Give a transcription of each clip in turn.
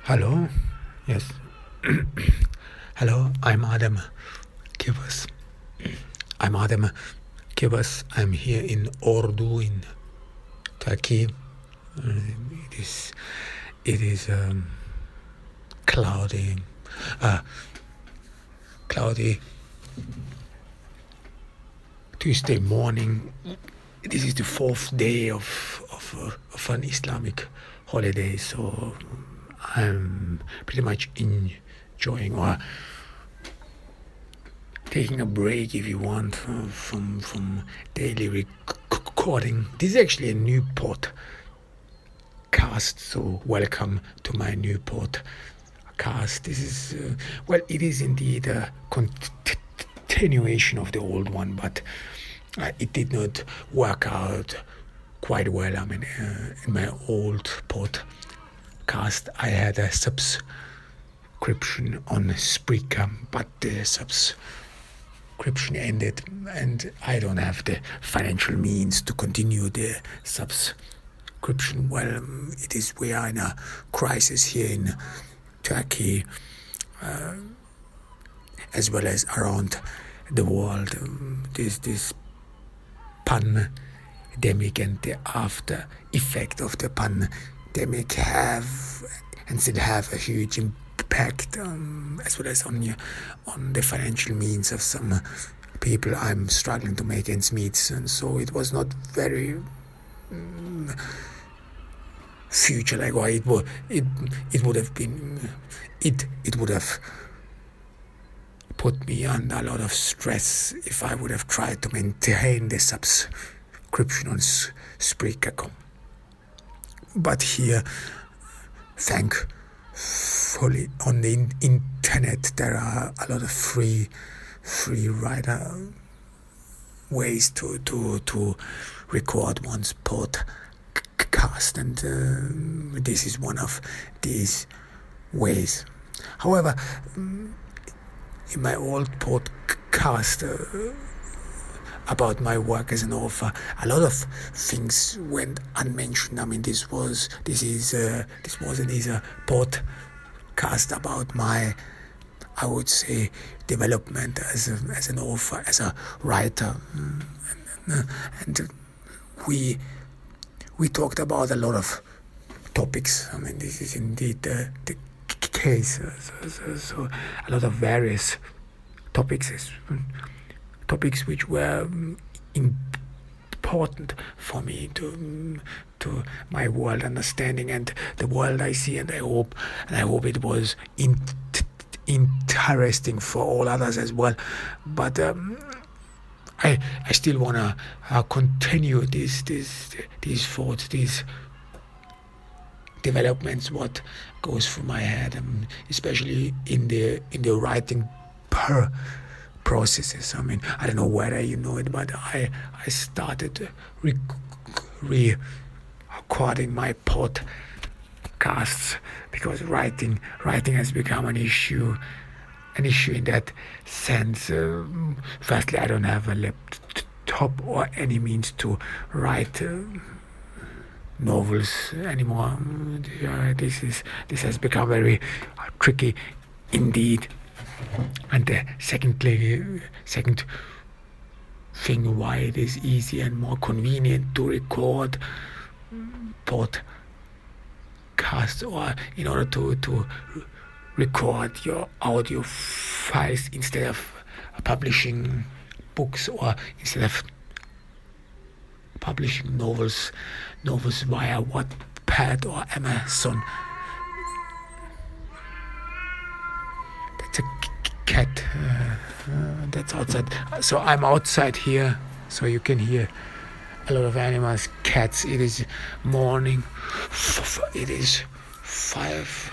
Hello? Yes. Hello, I'm Adam Kivas. I'm Adam Kivas. I'm here in Ordu in Turkey. It is cloudy, uh, cloudy Tuesday morning. This is the fourth day of an Islamic holiday, so I'm pretty much enjoying or taking a break, if you want, from daily recording. This is actually a new podcast, so welcome to my new podcast. This is it is indeed a continuation of the old one, but it did not work out quite well. I mean, in my old podcast, I had a subscription on Spreaker, but the subscription ended, and I don't have the financial means to continue the subscription. Well, we are in a crisis here in Turkey, as well as around the world. This pandemic and the after effect of the pandemic have and still have a huge impact, as well as on the financial means of some people. I'm struggling to make ends meet, and so it was not very future like, or it would have been it would have put me under a lot of stress if I would have tried to maintain the subscription on Spreaker. But here, thankfully, on the internet there are a lot of free rider ways to record one's podcast, and this is one of these ways. However, in my old podcast about my work as an author, a lot of things went unmentioned. I mean, this wasn't a podcast about my, I would say, development as an author, as a writer, and we talked about a lot of topics. I mean, this is indeed the case. So a lot of various topics which were important for me to my world understanding and the world I see, and I hope it was interesting for all others as well. But I still wanna continue these thoughts, these developments, what goes through my head, especially in the writing processes. I mean, I don't know whether you know it, but I started recording my podcasts because writing has become an issue in that sense. Firstly, I don't have a laptop or any means to write novels anymore. This has become very tricky indeed. And the second thing why it is easy and more convenient to record podcasts, or in order to record your audio files instead of publishing books, or instead of publishing novels via Wattpad or Amazon. That's a cat that's outside. So I'm outside here, so you can hear a lot of animals, cats. It is morning. It is half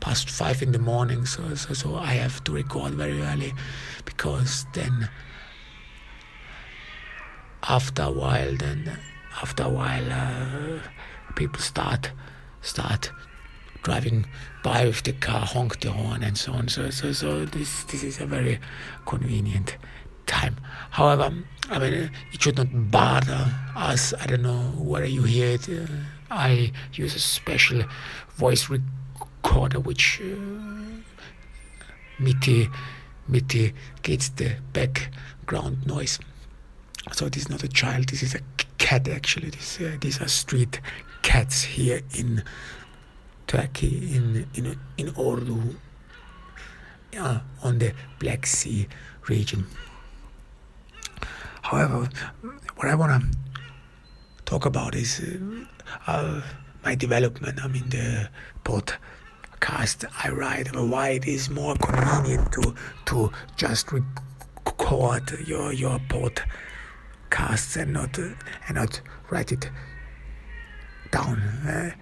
past 5 in the morning. So I have to record very early, because then after a while, people start driving by with the car, honk the horn, and so on. So this is a very convenient time. However, I mean, it should not bother us. I don't know whether you hear it I use a special voice recorder which mitigates the background noise. So this is not a child, this is a cat actually. These are street cats here in Turkey, in Ordu, on the Black Sea region. However, what I want to talk about is my development. I mean, the podcast I write, why it is more convenient to just record your podcasts and not write it down.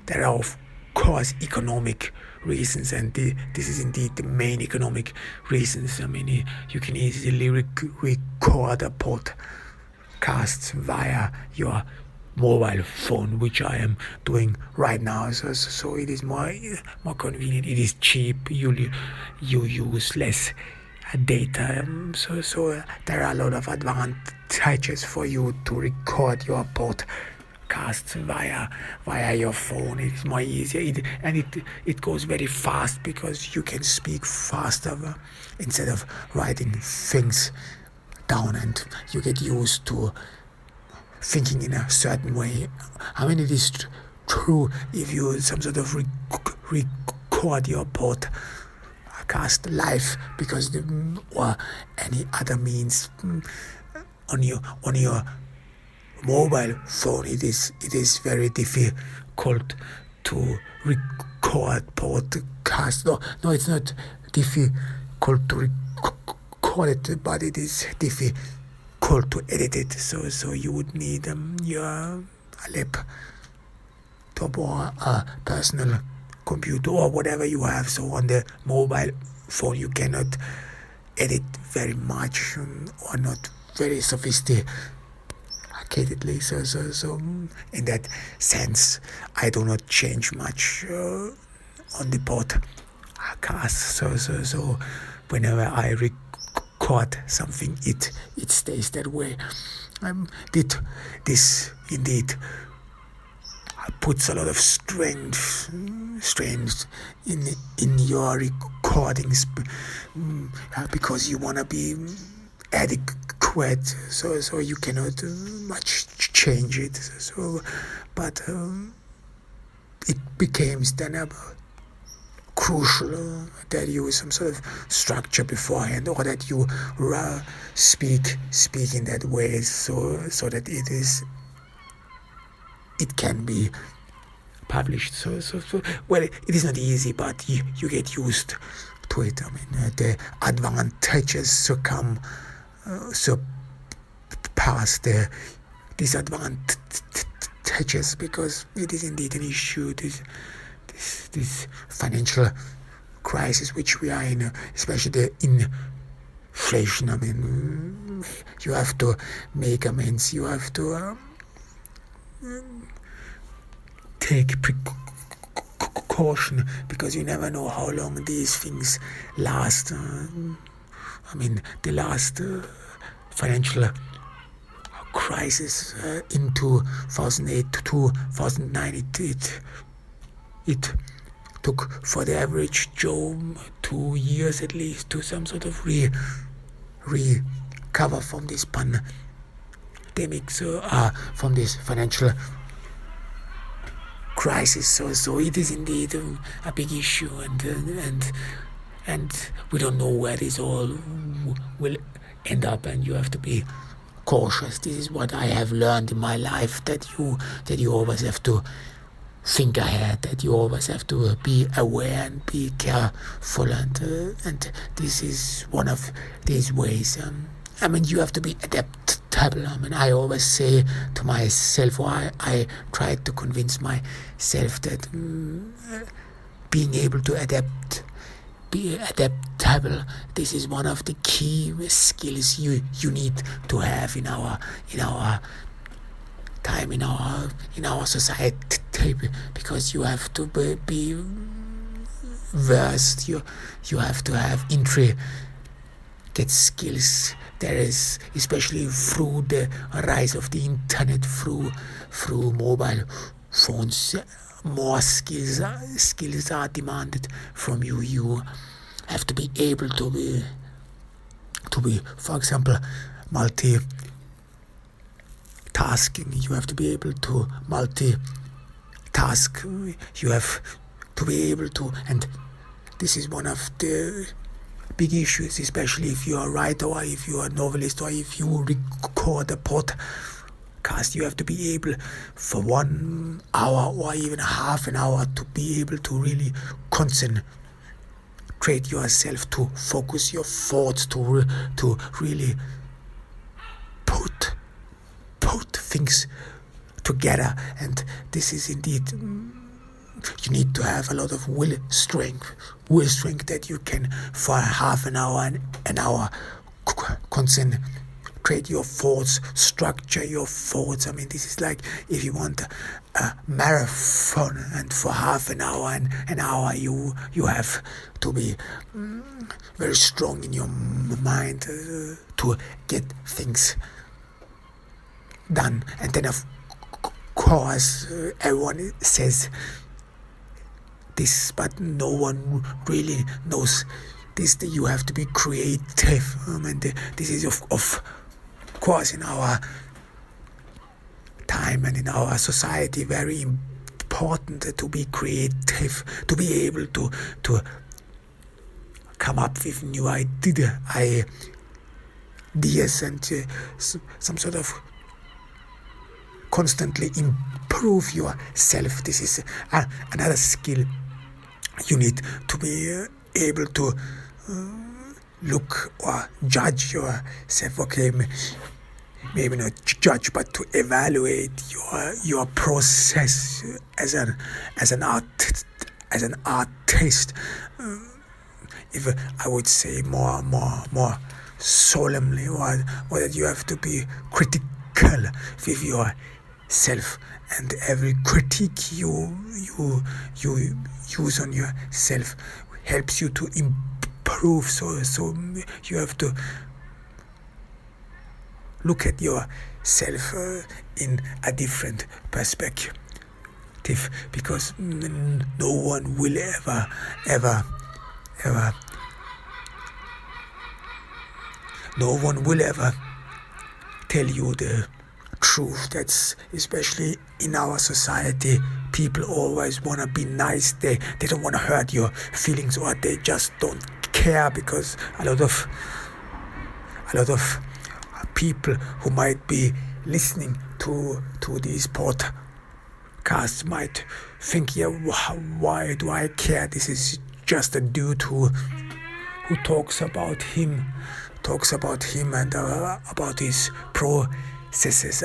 There are of course economic reasons, and this is indeed the main economic reasons. I mean, you can easily record a podcast via your mobile phone, which I am doing right now. So it is more convenient. It is cheap. You use less data. So there are a lot of advantages for you to record your podcasts via your phone. It is more easier, it goes very fast because you can speak faster instead of writing things down, and you get used to thinking in a certain way. I mean, it is true if you some sort of record your podcast live, because or any other means on your mobile phone, it is very difficult to record podcast. No, it's not difficult to record it, but it is difficult to edit it. So you would need your laptop or a personal computer or whatever you have. So on the mobile phone you cannot edit very much or not very sophisticatedly. So in that sense, I do not change much on the podcast. So whenever I record something, it stays that way. Did this indeed puts a lot of strength in your recordings, because you want to be adequate, so you cannot much change it. But it becomes then crucial that you some sort of structure beforehand, or that you speak in that way, so that it can be published. So well, it is not easy, but you get used to it. I mean, the advantages surpass the disadvantages, because it is indeed an issue, this financial crisis which we are in, especially the inflation. I mean, you have to make amends, you have to take precaution, because you never know how long these things last. I mean, the last financial crisis in 2008 to 2009, it took for the average Joe 2 years at least to some sort of recover from this pandemic, from this financial crisis. So it is indeed a big issue, and we don't know where this all will end up, and you have to be cautious. This is what I have learned in my life, that you always have to think ahead, that you always have to be aware and be careful, and this is one of these ways. I mean, you have to be adaptable. I mean, I always say to myself, or I try to convince myself that being able to be adaptable, this is one of the key skills you need to have in our time, in our society, because you have to be versed, you have to have intricate skills. There is, especially through the rise of the internet, through mobile phones, more skills are demanded from you. You have to be able to be, for example, multitasking. You have to be able to multitask. You have to be able to, and this is one of the big issues, especially if you are a writer or if you are a novelist or if you record a podcast. You have to be able for 1 hour or even half an hour to be able to really concentrate yourself, to focus your thoughts, to really put things together. And this is indeed, you need to have a lot of will strength that you can for half an hour and an hour concentrate your thoughts, structure your thoughts. I mean, this is like if you want a marathon, and for half an hour and an hour you have to be very strong in your mind to get things done. And then of course everyone says this, but no one really knows this, that you have to be creative. And this is of course in our time and in our society very important to be creative, to be able to come up with new ideas and some sort of constantly improve yourself. This is another skill. You need to be able to look or judge yourself. Okay, maybe not judge, but to evaluate your process as an artist. If I would say more solemnly, or that you have to be critical with yourself, and every critique you use on yourself helps you to improve. So you have to look at yourself in a different perspective, because no one will ever tell you the truth. That's especially in our society. People always want to be nice. They don't want to hurt your feelings, or they just don't care, because a lot of people who might be listening to these podcasts might think, yeah, why do I care? This is just a dude who talks about him and about his processes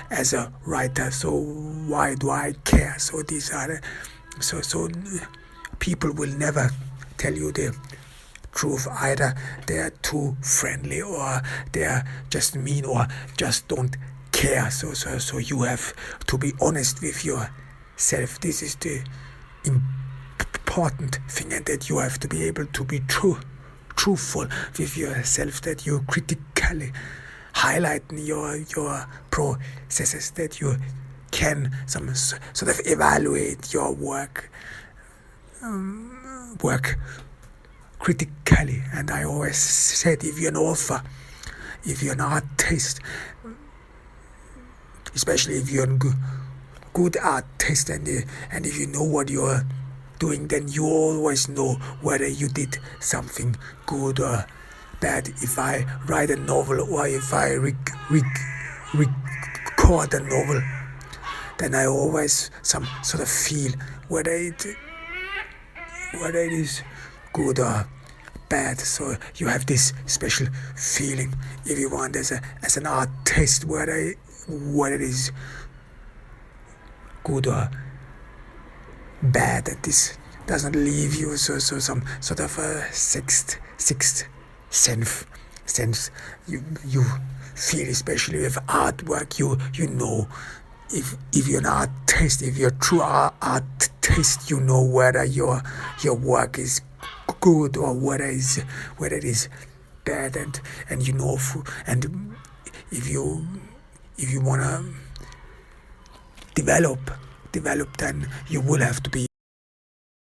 as a writer. So why do I care? So these are so people will never tell you the truth. Either they are too friendly, or they are just mean, or just don't care. So you have to be honest with yourself. This is the important thing, and that you have to be able to be truthful with yourself, that you critically highlight your processes, that you can some sort of evaluate your work critically. And I always said, if you're an author, if you're an artist, especially if you're a good artist, and if you know what you're doing, then you always know whether you did something good or bad. If I write a novel, or if I record a novel, then I always some sort of feel whether it is good or bad. So you have this special feeling, if you want, as an artist, whether it is good or bad, that this doesn't leave you so some sort of a sixth sense you feel, especially with artwork. You know, if you're an artist, if you're a true artist, you know whether your work is good or whether it is bad, and you know, and if you wanna develop developed, then you will have to be